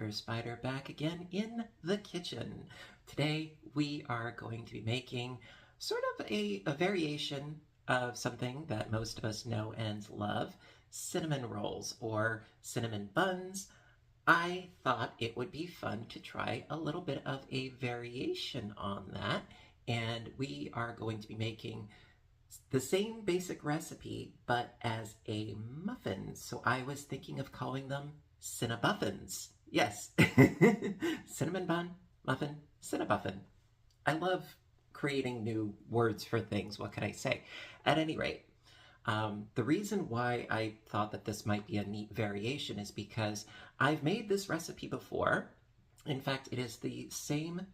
Butter Spider back again in the kitchen. Today we are going to be making sort of a variation of something that most of us know and love, cinnamon rolls or cinnamon buns. I thought it would be fun to try a little bit of a variation on that, and we are going to be making the same basic recipe, but as a muffin. So I was thinking of calling them Cinnabuffins. Yes, cinnamon bun, muffin, Cinnabuffin. I love creating new words for things. What can I say? At any rate, the reason why I thought that this might be a neat variation is because I've made this recipe before. In fact, it is the same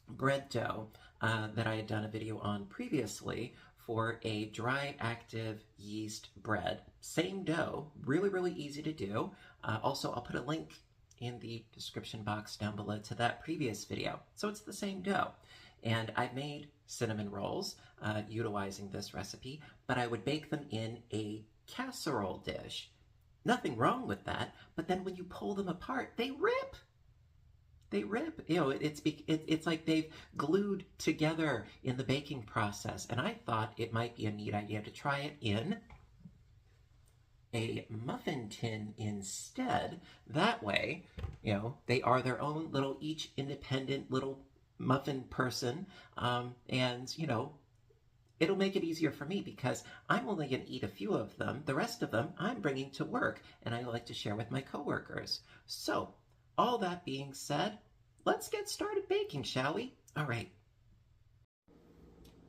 bread dough that I had done a video on previously for a dry active yeast bread. Same dough, really, really easy to do. Also, I'll put a link in the description box down below to that previous video. So it's the same dough. And I've made cinnamon rolls utilizing this recipe, but I would bake them in a casserole dish. Nothing wrong with that, but then when you pull them apart, they rip. They rip. You know, it's like they've glued together in the baking process. And I thought it might be a neat idea to try it in a muffin tin instead. That way, you know, they are their own little, each independent little muffin person. And, you know, it'll make it easier for me because I'm only going to eat a few of them. The rest of them I'm bringing to work, and I like to share with my coworkers. So, all that being said, let's get started baking, shall we? All right.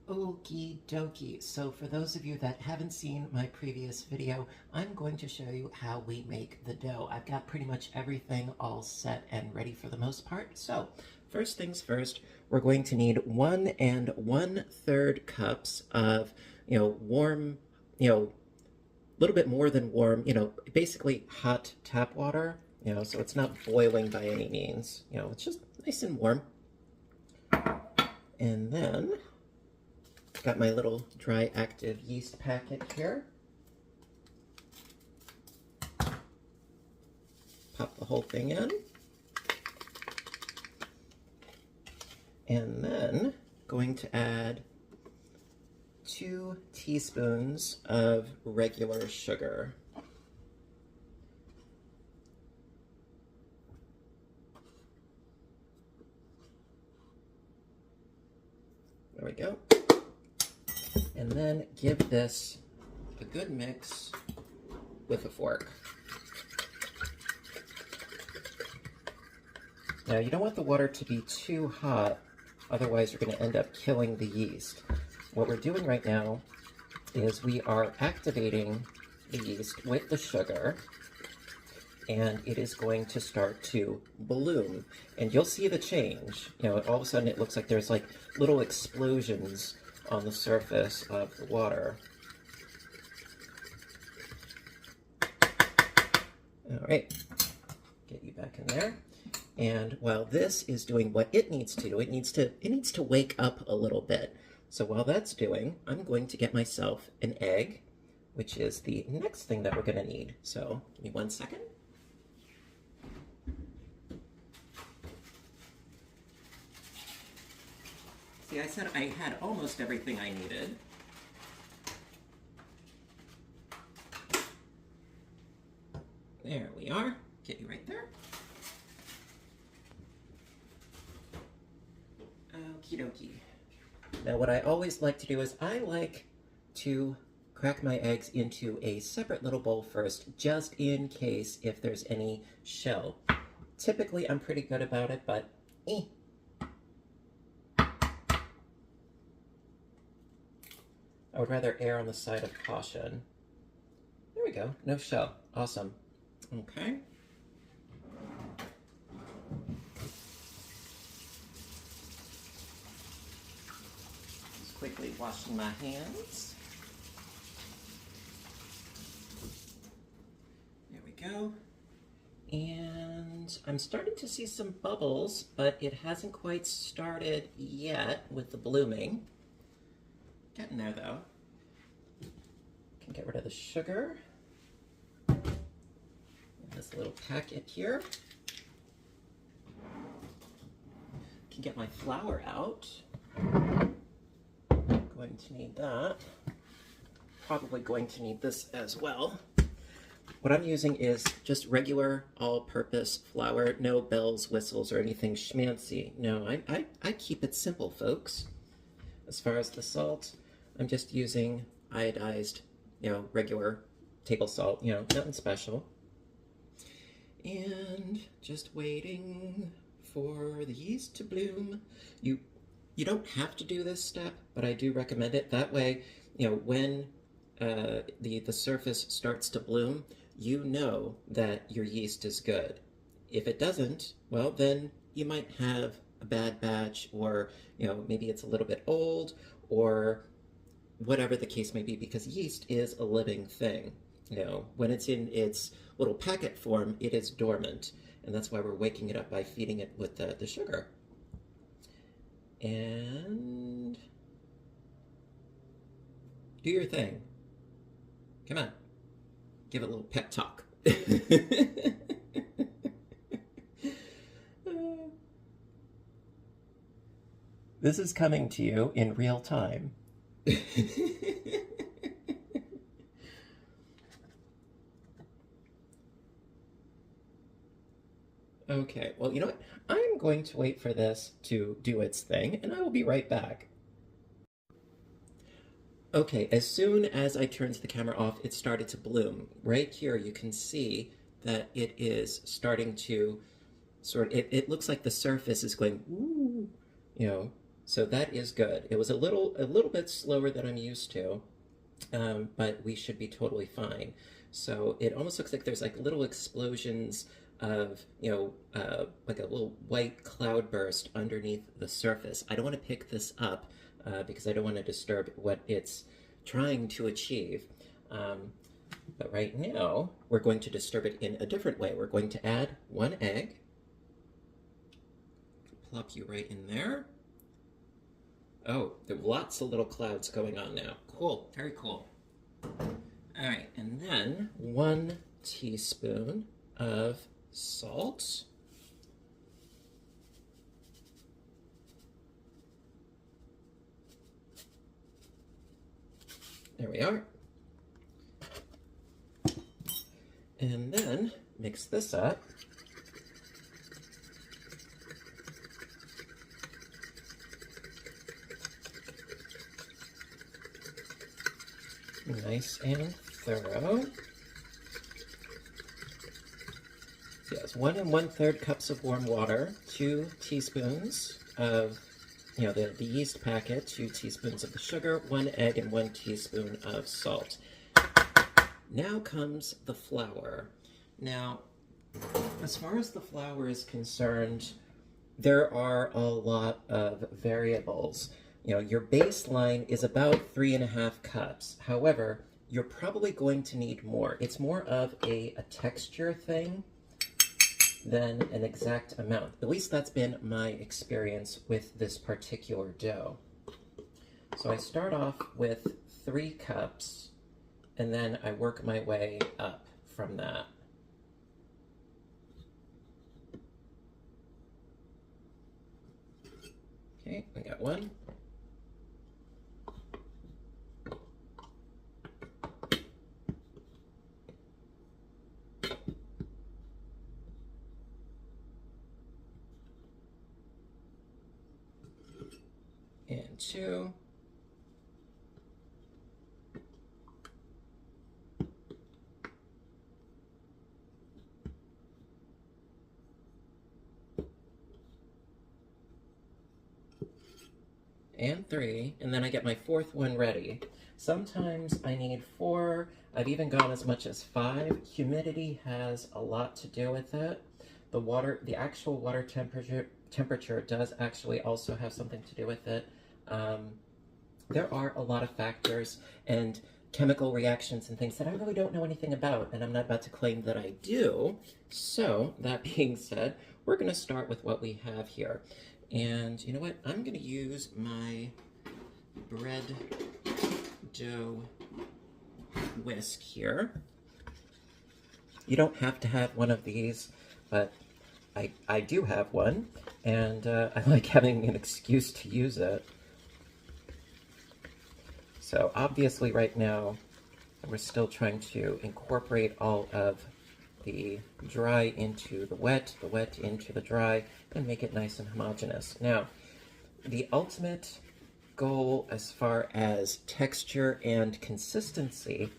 Okie dokie. So for those of you that haven't seen my previous video, I'm going to show you how we make the dough. I've got pretty much everything all set and ready for the most part. So first things first, we're going to need 1 1/3 cups of, warm, a little bit more than warm, basically hot tap water. So it's not boiling by any means. It's just nice and warm. And then got my little dry active yeast packet here. Pop the whole thing in. And then going to add 2 teaspoons of regular sugar. There we go. And then give this a good mix with a fork. Now you don't want the water to be too hot, otherwise you're going to end up killing the yeast. What we're doing right now is we are activating the yeast with the sugar, and it is going to start to bloom. And you'll see the change. All of a sudden it looks like there's like little explosions on the surface of the water. All right, get you back in there. And while this is doing what it needs to do, it needs to wake up a little bit. So while that's doing, I'm going to get myself an egg, which is the next thing that we're going to need. So give me 1 second. See, I said I had almost everything I needed. There we are. Get you right there. Okie dokie. Now what I always like to do is I like to crack my eggs into a separate little bowl first, just in case if there's any shell. Typically I'm pretty good about it, but I would rather err on the side of caution. There we go, no shell. Awesome. Okay. Just quickly washing my hands. There we go. And I'm starting to see some bubbles, but it hasn't quite started yet with the blooming. Getting there though. Can get rid of the sugar. In this little packet here. can get my flour out. I'm going to need that. Probably going to need this as well. What I'm using is just regular all-purpose flour, no bells, whistles, or anything schmancy. No, I keep it simple, folks. As far as the salt, I'm just using iodized, regular table salt, nothing special. And just waiting for the yeast to bloom. You don't have to do this step, but I do recommend it. That way, when the surface starts to bloom, you know that your yeast is good. If it doesn't, well, then you might have a bad batch, or maybe it's a little bit old, or whatever the case may be, because yeast is a living thing. When it's in its little packet form, it is dormant, and that's why we're waking it up by feeding it with the sugar. And do your thing. Come on. Give it a little pep talk. This is coming to you in real time. Okay, well, you know what? I'm going to wait for this to do its thing, and I will be right back. Okay, as soon as I turned the camera off, it started to bloom. Right here, you can see that it is starting to it looks like the surface is going, ooh, so that is good. It was a little bit slower than I'm used to, but we should be totally fine. So it almost looks like there's like little explosions of, like a little white cloud burst underneath the surface. I don't want to pick this up because I don't want to disturb what it's trying to achieve. But right now, we're going to disturb it in a different way. We're going to add 1 egg. Plop you right in there. Oh, there are lots of little clouds going on now. Cool, very cool. All right, and then 1 teaspoon of salt. There we are. And then mix this up. Nice and thorough. Yes, 1 1/3 cups of warm water, 2 teaspoons of the yeast packet, 2 teaspoons of the sugar, 1 egg, and 1 teaspoon of salt. Now comes the flour. Now, as far as the flour is concerned, there are a lot of variables. Your baseline is about 3.5 cups. However, you're probably going to need more. It's more of a texture thing than an exact amount. At least that's been my experience with this particular dough. So I start off with 3 cups, and then I work my way up from that. Okay, I got 1. And 2. And 3, and then I get my 4th one ready. Sometimes I need 4, I've even gone as much as 5. Humidity has a lot to do with it. The actual water temperature does actually also have something to do with it. There are a lot of factors and chemical reactions and things that I really don't know anything about, and I'm not about to claim that I do. So, that being said, we're going to start with what we have here. And you know what? I'm going to use my bread dough whisk here. You don't have to have one of these, but I do have one. and I like having an excuse to use it. So obviously right now we're still trying to incorporate all of the dry into the wet into the dry, and make it nice and homogeneous. Now, the ultimate goal as far as texture and consistency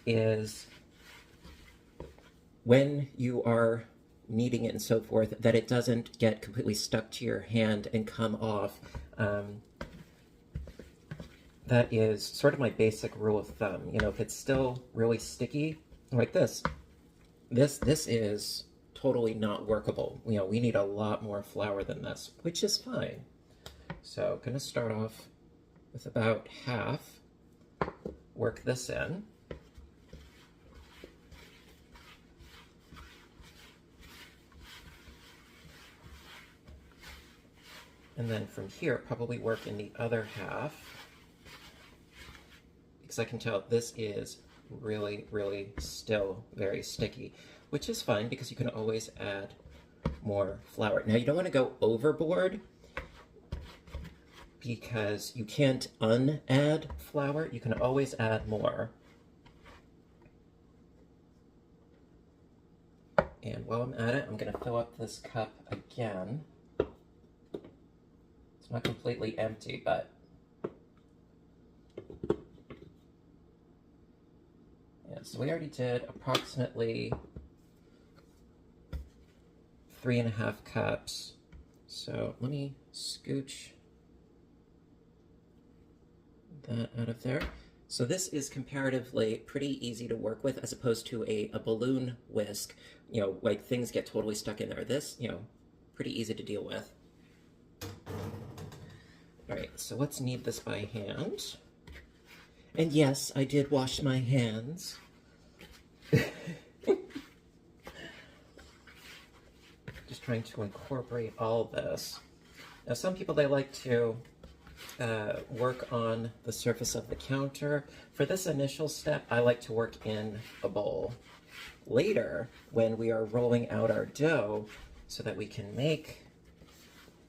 is when you are kneading it and so forth, that it doesn't get completely stuck to your hand and come off. That is sort of my basic rule of thumb. You know, if it's still really sticky, like this is totally not workable. You know, we need a lot more flour than this, which is fine. So I'm gonna start off with about half, work this in. And then from here, probably work in the other half, because I can tell this is really, really still very sticky, which is fine because you can always add more flour. Now, you don't want to go overboard because you can't unadd flour. You can always add more. And while I'm at it, I'm going to fill up this cup again. It's not completely empty, but yeah, so we already did approximately 3.5 cups. So let me scooch that out of there. So this is comparatively pretty easy to work with as opposed to a balloon whisk. You know, like things get totally stuck in there. This, you know, pretty easy to deal with. All right, so let's knead this by hand. And yes, I did wash my hands. Just trying to incorporate all this. Now, some people, they like to work on the surface of the counter. For this initial step, I like to work in a bowl. Later, when we are rolling out our dough so that we can make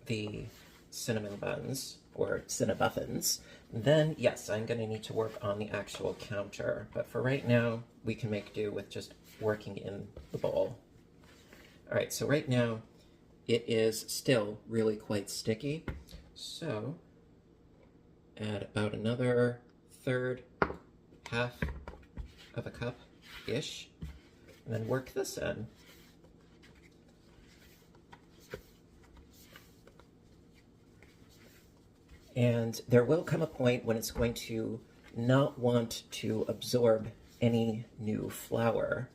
the cinnamon buns, or cinnabuffins, then yes, I'm going to need to work on the actual counter. But for right now, we can make do with just working in the bowl. All right, so right now, it is still really quite sticky. So add about another half of a cup-ish, and then work this in. And there will come a point when it's going to not want to absorb any new flour.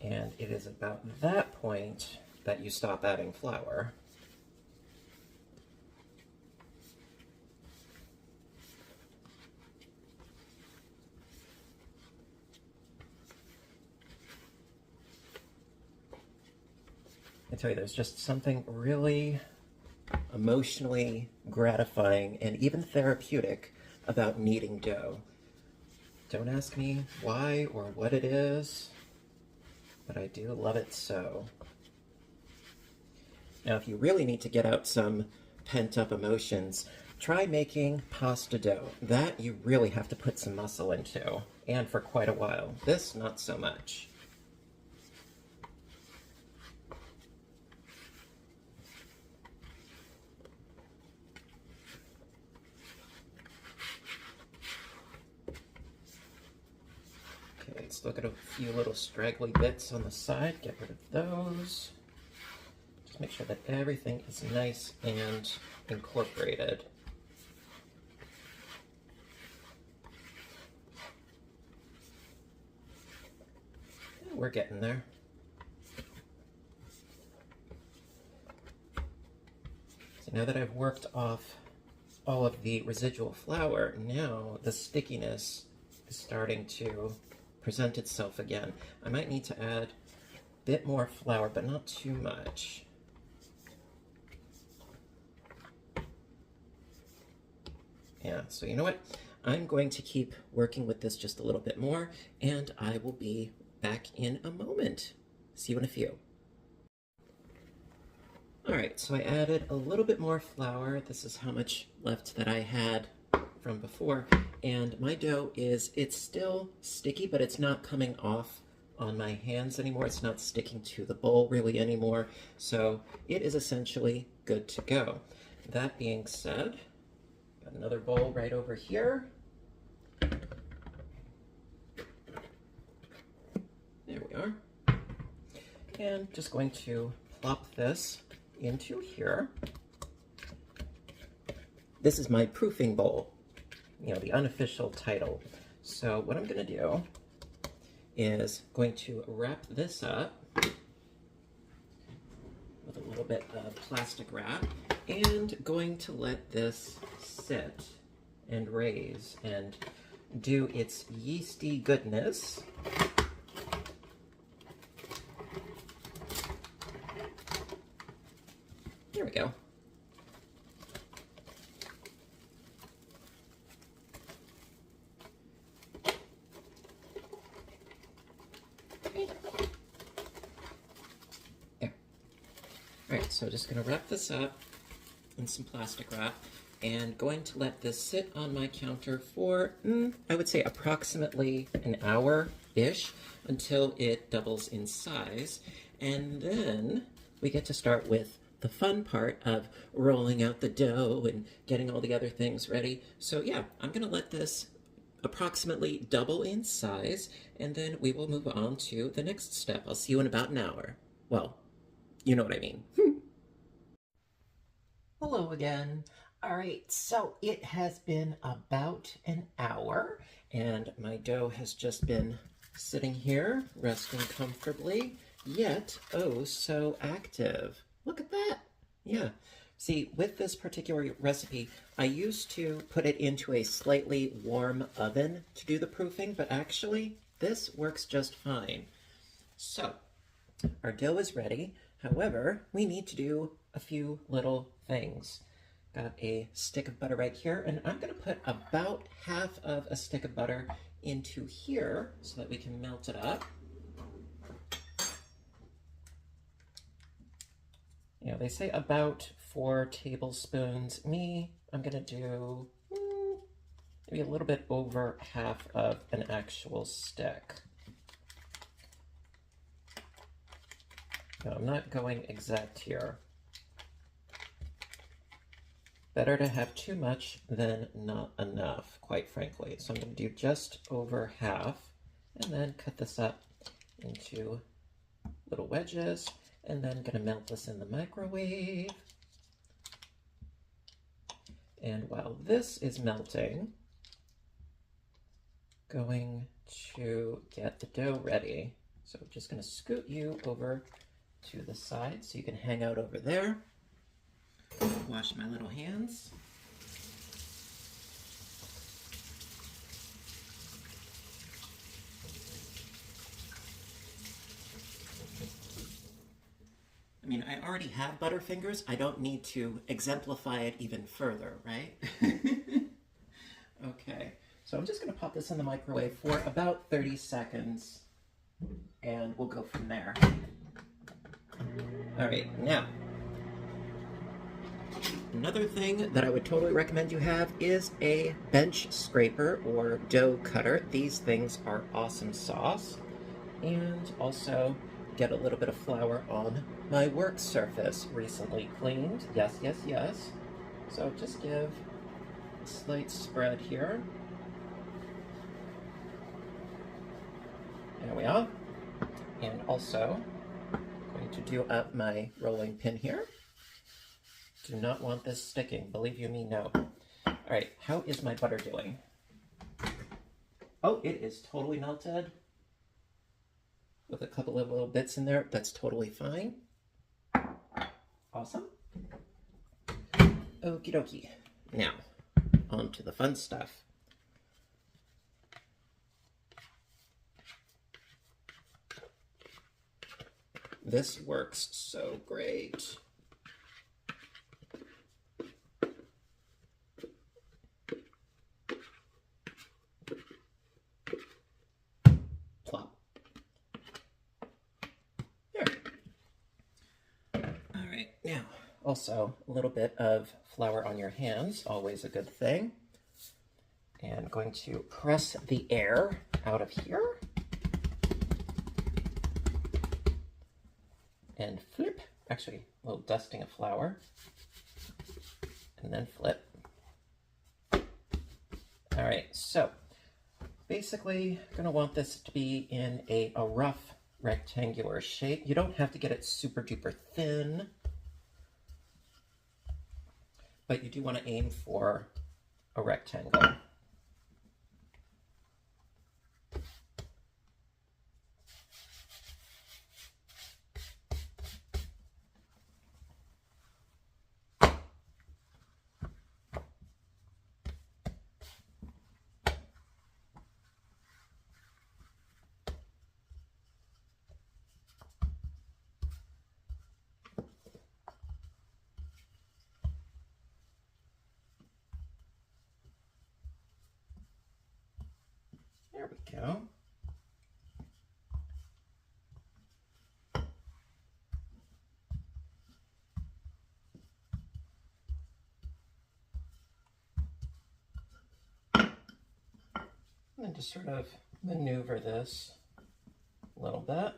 And it is about that point that you stop adding flour. I tell you, there's just something really emotionally gratifying and even therapeutic about kneading dough. Don't ask me why or what it is, but I do love it so. Now, if you really need to get out some pent-up emotions, try making pasta dough. That you really have to put some muscle into, and for quite a while. This, not so much. Okay, let's look at a few little straggly bits on the side. Get rid of those. Just make sure that everything is nice and incorporated. We're getting there. So now that I've worked off all of the residual flour, now the stickiness is starting to present itself again. I might need to add a bit more flour, but not too much. Yeah, so you know what? I'm going to keep working with this just a little bit more, and I will be back in a moment. See you in a few. right, so I added a little bit more flour. This is how much left that I had from before. And my dough it's still sticky, but it's not coming off on my hands anymore. It's not sticking to the bowl really anymore. So it is essentially good to go. That being said, got another bowl right over here. There we are. And just going to plop this into here. This is my proofing bowl, you know, the unofficial title. So what I'm going to do is going to wrap this up with a little bit of plastic wrap and going to let this sit and raise and do its yeasty goodness. There we go. There. All right, so just going to wrap this up in some plastic wrap and going to let this sit on my counter for, I would say approximately an hour-ish until it doubles in size. And then we get to start with the fun part of rolling out the dough and getting all the other things ready. So yeah, I'm gonna let this approximately double in size, and then we will move on to the next step. I'll see you in about an hour. Well, you know what I mean. Hello again. All right, so it has been about an hour, and my dough has just been sitting here, resting comfortably, yet oh so active. Look at that. Yeah. See, with this particular recipe, I used to put it into a slightly warm oven to do the proofing, but actually, this works just fine. So, our dough is ready. However, we need to do a few little things. Got a stick of butter right here, and I'm going to put about half of a stick of butter into here so that we can melt it up. You know, they say about 4 tablespoons. I'm going to do maybe a little bit over half of an actual stick. No, I'm not going exact here. Better to have too much than not enough, quite frankly. So I'm going to do just over half, and then cut this up into little wedges. And then gonna melt this in the microwave. And while this is melting, going to get the dough ready. So I'm just gonna scoot you over to the side so you can hang out over there. Wash my little hands. I mean, I already have Butterfingers. I don't need to exemplify it even further, right? Okay, so I'm just going to pop this in the microwave for about 30 seconds, and we'll go from there. All right, now, another thing that I would totally recommend you have is a bench scraper or dough cutter. These things are awesome sauce. And also get a little bit of flour on my work surface, recently cleaned. Yes, yes, yes. So just give a slight spread here. There we are. And also, going to do up my rolling pin here. Do not want this sticking, believe you me, no. All right, how is my butter doing? Oh, it is totally melted. With a couple of little bits in there, that's totally fine. Awesome. Okie dokie. Now, on to the fun stuff. This works so great. Plop. There. All right, now Also, a little bit of flour on your hands, always a good thing. And I'm going to press the air out of here. And flip. Actually, a little dusting of flour. And then flip. All right, so basically, you're gonna want this to be in a rough rectangular shape. You don't have to get it super duper thin, but you do want to aim for a rectangle. There we go. And then just sort of maneuver this a little bit.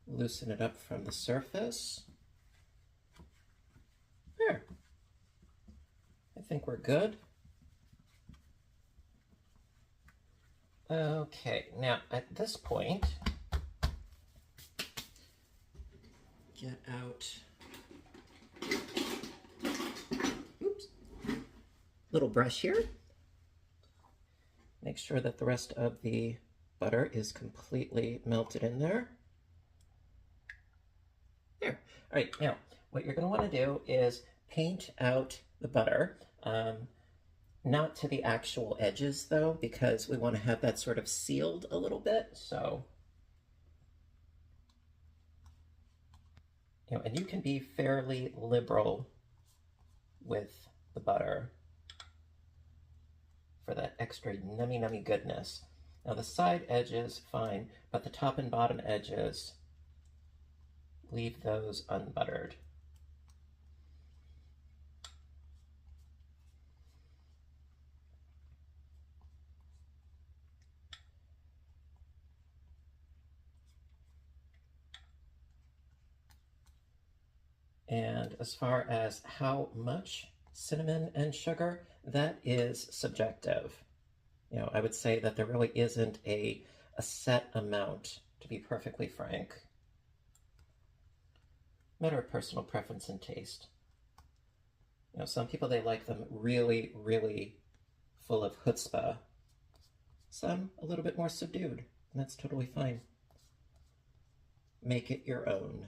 Loosen it up from the surface. There. I think we're good. Okay, now at this point, get out, oops, little brush here. Make sure that the rest of the butter is completely melted in there. There. All right, now what you're going to want to do is paint out the butter. Not to the actual edges though, because we want to have that sort of sealed a little bit. So, and you can be fairly liberal with the butter for that extra nummy goodness. Now the side edges, fine, but the top and bottom edges, leave those unbuttered. And as far as how much cinnamon and sugar, that is subjective. I would say that there really isn't a set amount, to be perfectly frank. Matter of personal preference and taste. Some people, they like them really, really full of chutzpah. Some a little bit more subdued, and that's totally fine. Make it your own.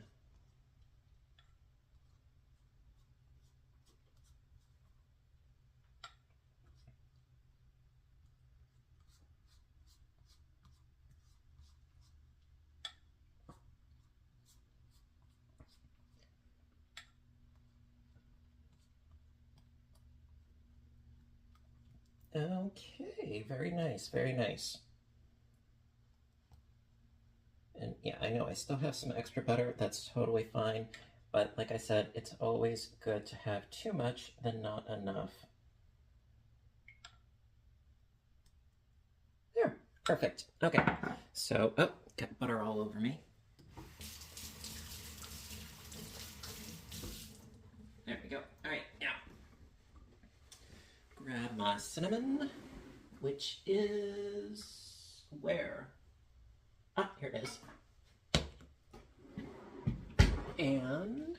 Okay, very nice, very nice. And yeah, I know I still have some extra butter, that's totally fine. But like I said, it's always good to have too much than not enough. There, perfect. Okay, so, oh, got butter all over me. There we go. All right, now, grab my cinnamon, which is where? Ah, here it is. And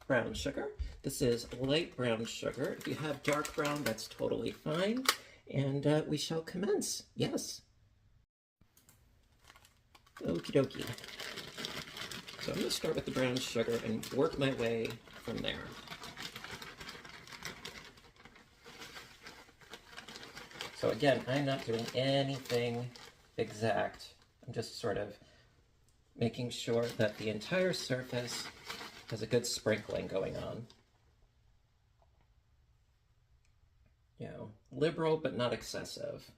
brown sugar. This is light brown sugar. If you have dark brown, that's totally fine. And we shall commence. Yes. Okie dokie. So I'm going to start with the brown sugar and work my way from there. So again, I'm not doing anything exact. I'm just sort of making sure that the entire surface has a good sprinkling going on. Liberal but not excessive.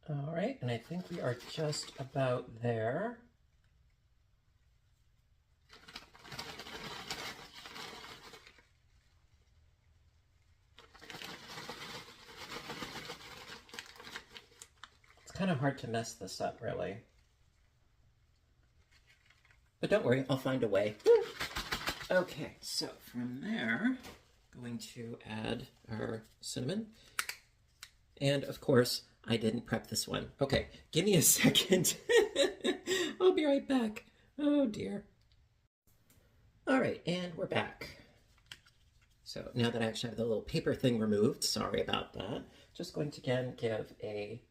All right, and I think we are just about there. It's kind of hard to mess this up, really. But don't worry, I'll find a way. Okay, so from there, going to add our cinnamon. And of course, I didn't prep this one. Okay, give me a second. I'll be right back. Oh dear. All right, and we're back. So now that I actually have the little paper thing removed, sorry about that, just going to again give a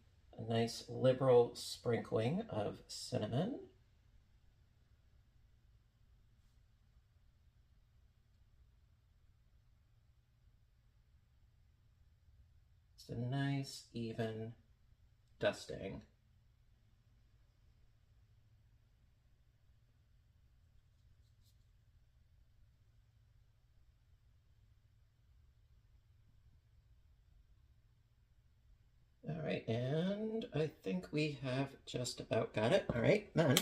nice liberal sprinkling of cinnamon. Just a nice, even dusting. All right, and I think we have just about got it. All right, then I'm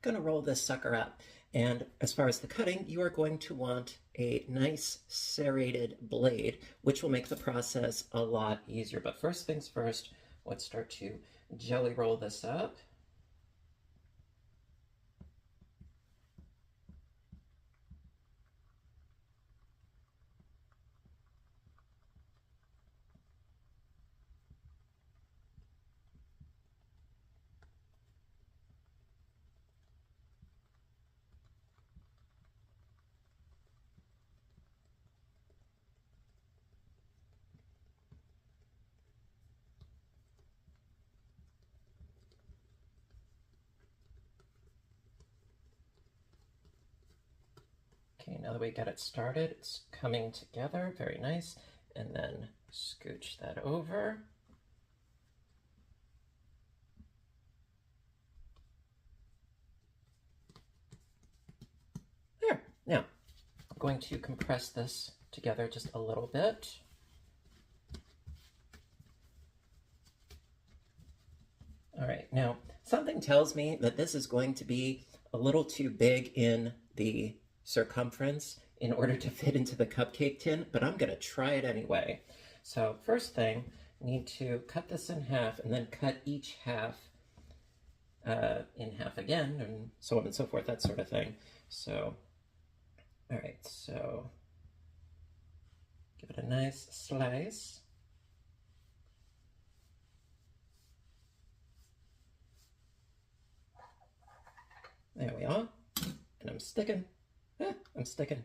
gonna roll this sucker up. And as far as the cutting, you are going to want a nice serrated blade, which will make the process a lot easier. But first things first, let's start to jelly roll this up. Okay, now that we got it started, it's coming together, very nice. And then scooch that over. There, now I'm going to compress this together just a little bit. All right, now something tells me that this is going to be a little too big in the circumference in order to fit into the cupcake tin, but I'm gonna try it anyway. So first thing, I need to cut this in half and then cut each half in half again, and so on and so forth, that sort of thing. So, all right, so give it a nice slice. There we are, and I'm sticking. I'm sticking.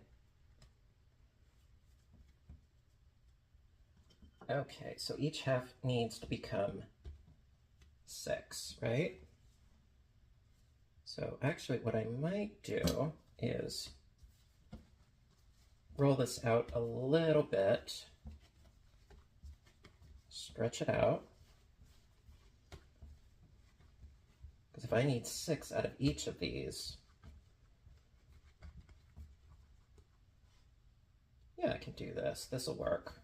Okay, so each half needs to become 6, right? So actually what I might do is roll this out a little bit, stretch it out, because if I need 6 out of each of these, yeah, I can do this. This will work.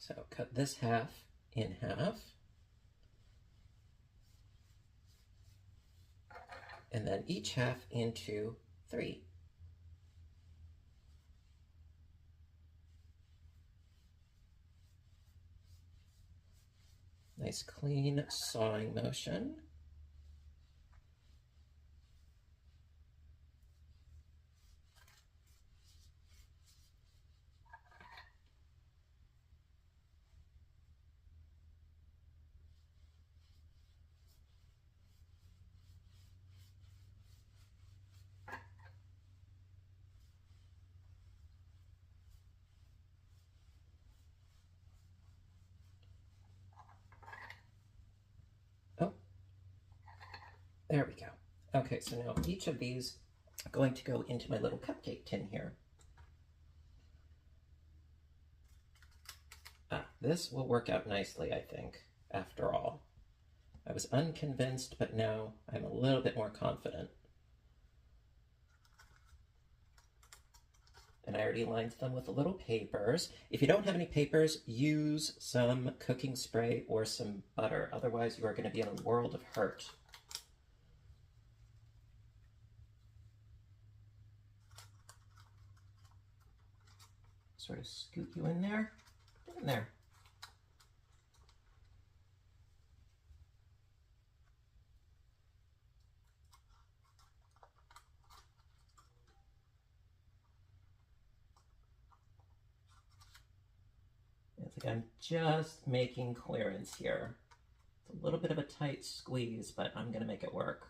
So cut this half in half. And then each half into 3. Nice clean sawing motion. Oh, there we go. Okay, so now each of these are going to go into my little cupcake tin here. This will work out nicely, I think, after all. I was unconvinced, but now I'm a little bit more confident. And I already lined them with the little papers. If you don't have any papers, use some cooking spray or some butter. Otherwise, you are going to be in a world of hurt. Sort of scoot you in there. Get in there. It's like I'm just making clearance here. It's a little bit of a tight squeeze, but I'm going to make it work.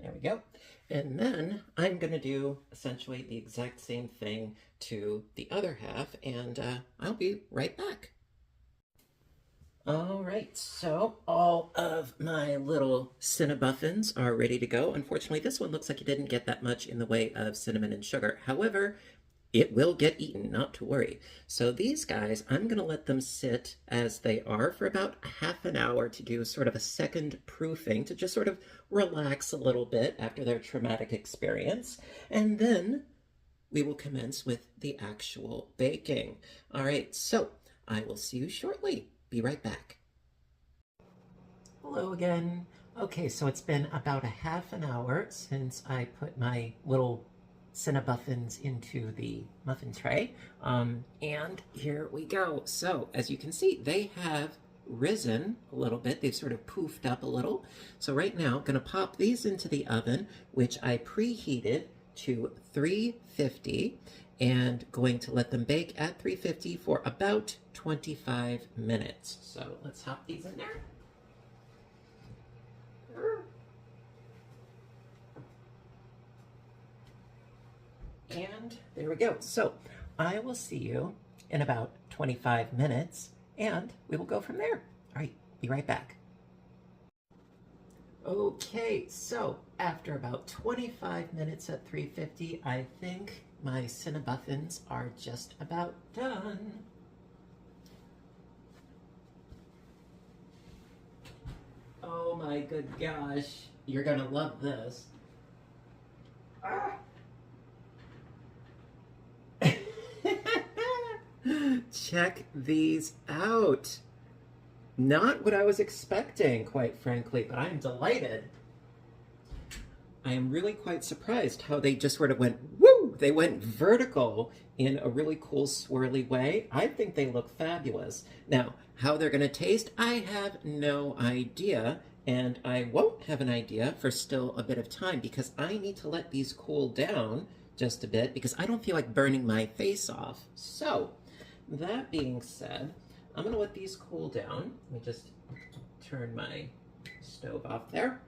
There we go. And then I'm going to do essentially the exact same thing to the other half, and I'll be right back. All right, so all of my little Cinnabuffins are ready to go. Unfortunately, this one looks like it didn't get that much in the way of cinnamon and sugar. However, it will get eaten, not to worry. So these guys, I'm going to let them sit as they are for about half an hour to do sort of a second proofing, to just sort of relax a little bit after their traumatic experience. And then we will commence with the actual baking. All right, so I will see you shortly. Be right back. Hello again. Okay, so it's been about a half an hour since I put my little Cinnabuffins into the muffin tray, and here we go. So as you can see, they have risen a little bit. They've sort of poofed up a little. So right now, I'm going to pop these into the oven, which I preheated to 350, and going to let them bake at 350 for about 25 minutes. So let's hop these in there. And there we go. So I will see you in about 25 minutes, and we will go from there. All right, be right back. Okay, so after about 25 minutes at 350, I think my Cinnabuffins are just about done. Oh my good gosh, you're gonna love this. Ah. Check these out. Not what I was expecting, quite frankly, but I'm delighted. I am really quite surprised how they just sort of went, woo! They went vertical in a really cool swirly way. I think they look fabulous. Now, how they're gonna taste, I have no idea, and I won't have an idea for still a bit of time because I need to let these cool down just a bit because I don't feel like burning my face off. So, that being said, I'm going to let these cool down. Let me just turn my stove off there.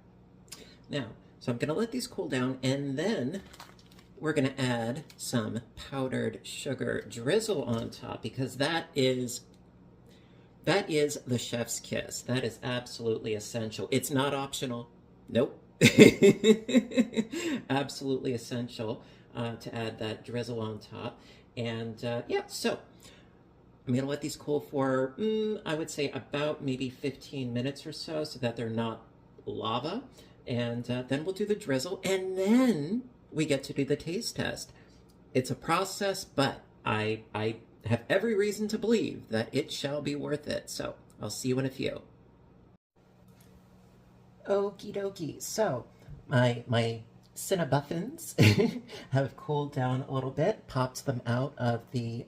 Now, so I'm going to let these cool down, and then we're going to add some powdered sugar drizzle on top because that is the chef's kiss. That is absolutely essential. It's not optional. Nope. Absolutely essential to add that drizzle on top. And yeah, so I'm going to let these cool for, I would say about maybe 15 minutes or so that they're not lava. And then we'll do the drizzle, and then we get to do the taste test. It's a process, but I have every reason to believe that it shall be worth it. So I'll see you in a few. Okie dokie. So my Cinnabuffins have cooled down a little bit, popped them out of the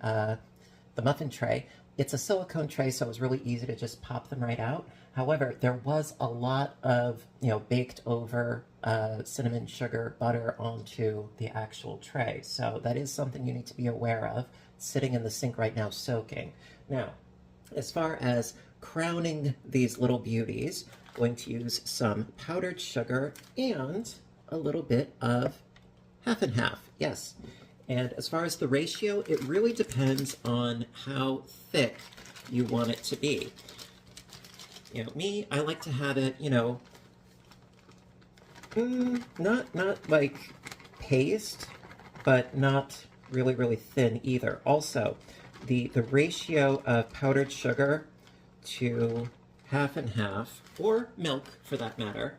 muffin tray. It's a silicone tray, so it was really easy to just pop them right out. However, there was a lot of, baked over cinnamon, sugar, butter onto the actual tray. So that is something you need to be aware of. It's sitting in the sink right now, soaking. Now, as far as crowning these little beauties, I'm going to use some powdered sugar and a little bit of half and half. Yes. And as far as the ratio, it really depends on how thick you want it to be. Me, I like to have it, not like paste, but not really, really thin either. Also, the ratio of powdered sugar to half and half, or milk for that matter,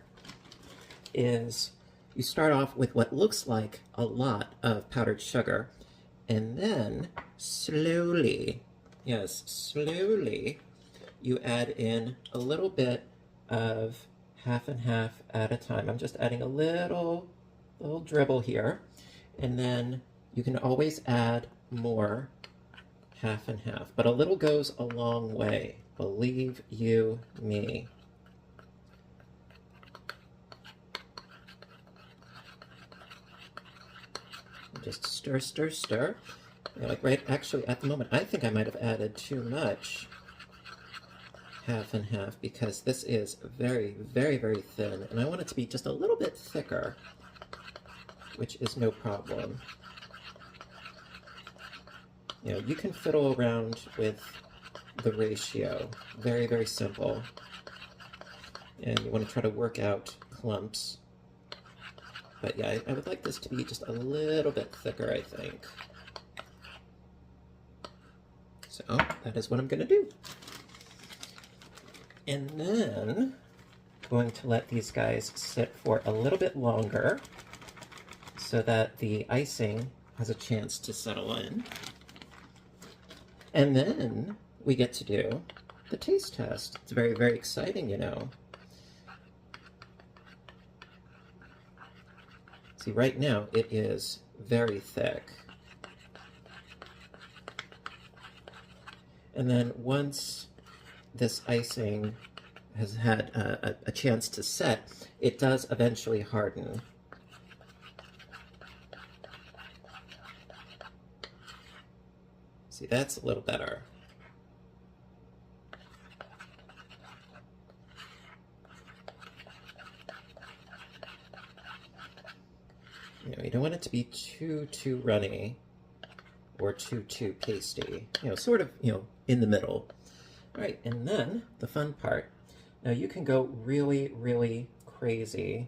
is you start off with what looks like a lot of powdered sugar, and then slowly, yes, slowly, you add in a little bit of half and half at a time. I'm just adding a little dribble here, and then you can always add more half and half, but a little goes a long way, believe you me. Just stir, stir, stir. You know, like right, actually at the moment, I think I might have added too much half and half because this is very, very, very thin, and I want it to be just a little bit thicker, which is no problem. You know, you can fiddle around with the ratio. Very, very simple. And you want to try to work out clumps. But yeah, I would like this to be just a little bit thicker, I think. So that is what I'm going to do. And then I'm going to let these guys sit for a little bit longer so that the icing has a chance to settle in. And then we get to do the taste test. It's very, very exciting, you know. See, right now it is very thick. And then once this icing has had a chance to set, it does eventually harden. See, that's a little better. You know, you don't want it to be too runny or too pasty. You know, sort of, you know, in the middle. All right, and then the fun part. Now you can go really, really crazy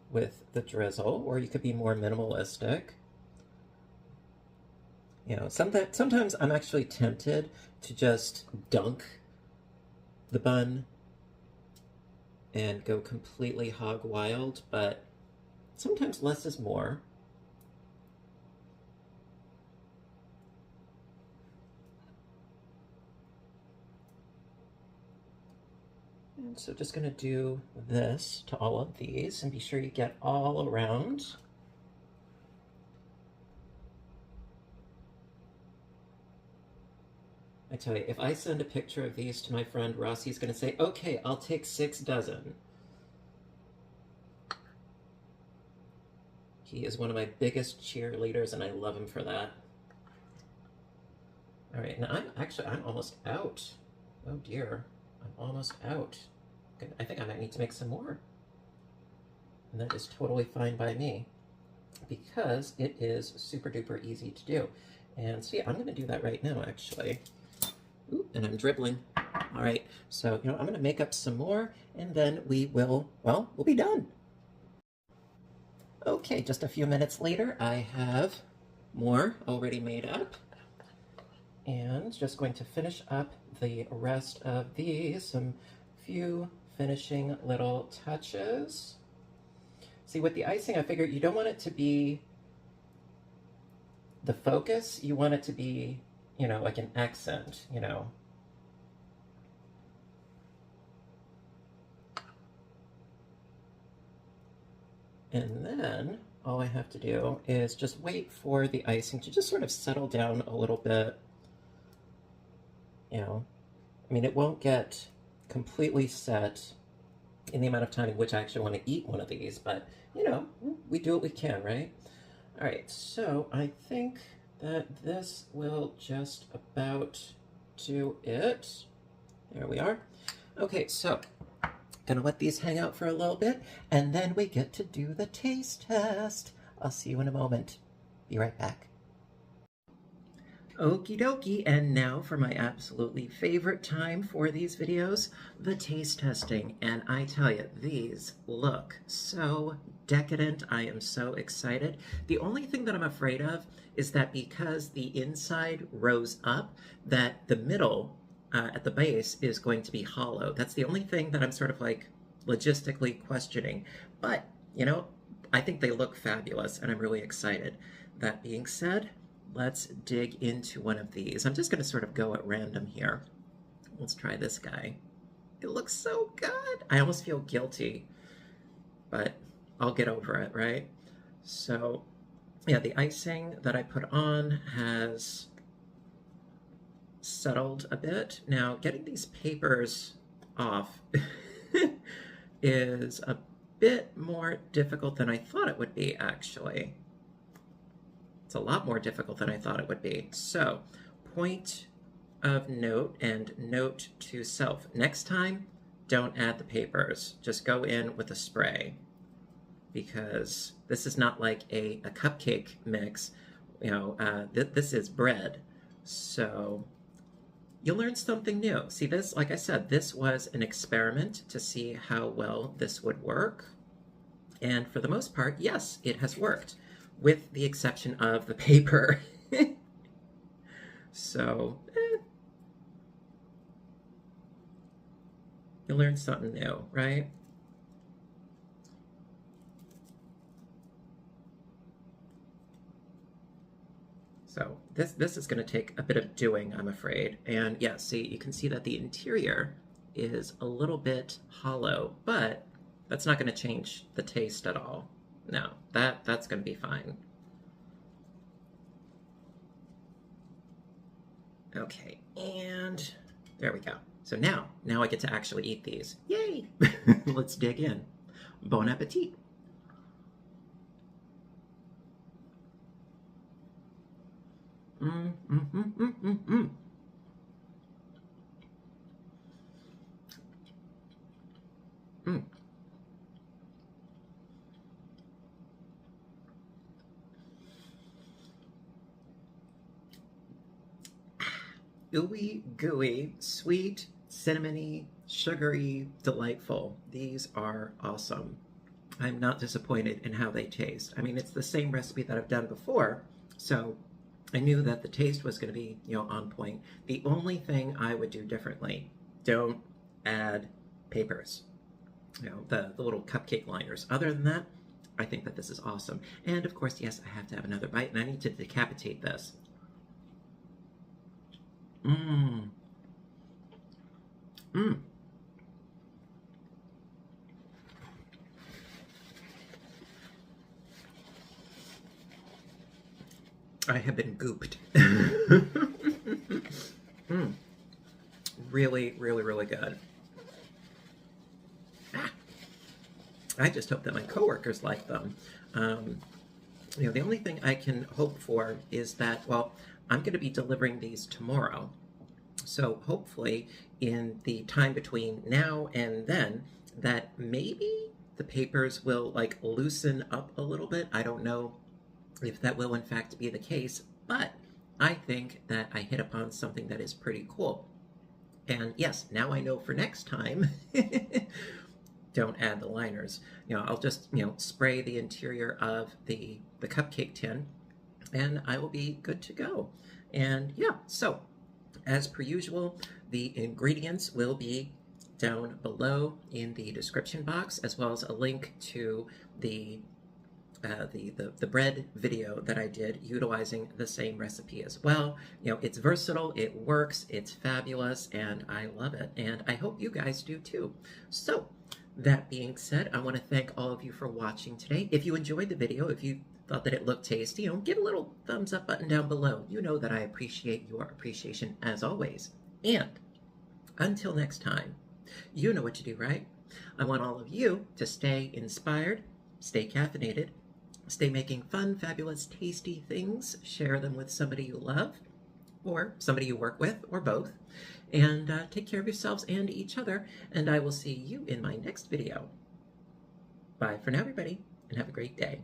with the drizzle, or you could be more minimalistic. You know, sometimes I'm actually tempted to just dunk the bun and go completely hog wild, but sometimes less is more. And so just going to do this to all of these and be sure you get all around. I tell you, if I send a picture of these to my friend Ross, he's going to say, okay, I'll take 6 dozen. He is one of my biggest cheerleaders, and I love him for that. All right, now I'm almost out. Oh dear, I'm almost out. I think I might need to make some more. And that is totally fine by me because it is super duper easy to do. And so yeah, I'm gonna do that right now actually. Ooh, and I'm dribbling. All right, so you know, I'm gonna make up some more and then we will, well, we'll be done. Okay, just a few minutes later, I have more already made up. And just going to finish up the rest of these, some few finishing little touches. See, with the icing, I figured you don't want it to be the focus, you want it to be, you know, like an accent, you know. And then all I have to do is just wait for the icing to just sort of settle down a little bit. You know, I mean, it won't get completely set in the amount of time in which I actually want to eat one of these, but, you know, we do what we can, right? All right, so I think that this will just about do it. There we are. Okay, so gonna let these hang out for a little bit, and then we get to do the taste test. I'll see you in a moment. Be right back. Okie dokie, and now for my absolutely favorite time for these videos, the taste testing. And I tell you, these look so decadent. I am so excited. The only thing that I'm afraid of is that because the inside rose up, that the middle at the base is going to be hollow. That's the only thing that I'm sort of like logistically questioning. But, you know, I think they look fabulous, and I'm really excited. That being said, let's dig into one of these. I'm just going to sort of go at random here. Let's try this guy. It looks so good. I almost feel guilty, but I'll get over it, right? So, yeah, the icing that I put on has settled a bit. Now, getting these papers off is a bit more difficult than I thought it would be, actually. It's a lot more difficult than I thought it would be. So, point of note and note to self. Next time, don't add the papers. Just go in with a spray, because this is not like a cupcake mix. You know, this is bread. So, you'll learn something new. See this, like I said, this was an experiment to see how well this would work. And for the most part, yes, it has worked, with the exception of the paper. So, you learn something new, right? So this is going to take a bit of doing, I'm afraid. And yeah, see, you can see that the interior is a little bit hollow, but that's not going to change the taste at all. No, that's going to be fine. Okay, and there we go. So now I get to actually eat these. Yay! Let's dig in. Bon appetit. Mm. Mm. Ooey gooey, sweet, cinnamony, sugary, delightful. These are awesome. I'm not disappointed in how they taste. I mean, it's the same recipe that I've done before, so I knew that the taste was going to be, you know, on point. The only thing I would do differently, don't add papers, you know, the little cupcake liners. Other than that, I think that this is awesome. And of course, yes, I have to have another bite, and I need to decapitate this. Mmm. Mmm. I have been gooped. Mm. Really, really, really good. Ah. I just hope that my coworkers like them. You know, the only thing I can hope for is that, well, I'm going to be delivering these tomorrow. So hopefully in the time between now and then, that maybe the papers will like loosen up a little bit. I don't know if that will in fact be the case, but I think that I hit upon something that is pretty cool. And yes, now I know for next time, don't add the liners. You know, I'll just, you know, spray the interior of the cupcake tin, and I will be good to go. And yeah, so as per usual, the ingredients will be down below in the description box, as well as a link to the bread video that I did utilizing the same recipe as well. You know, it's versatile, it works, it's fabulous, and I love it. And I hope you guys do too. So, that being said, I want to thank all of you for watching today. If you enjoyed the video, if you thought that it looked tasty, you know, give a little thumbs up button down below. You know that I appreciate your appreciation as always. And until next time, you know what to do, right? I want all of you to stay inspired, stay caffeinated, stay making fun, fabulous, tasty things, share them with somebody you love, or somebody you work with, or both, and take care of yourselves and each other, and I will see you in my next video. Bye for now, everybody, and have a great day.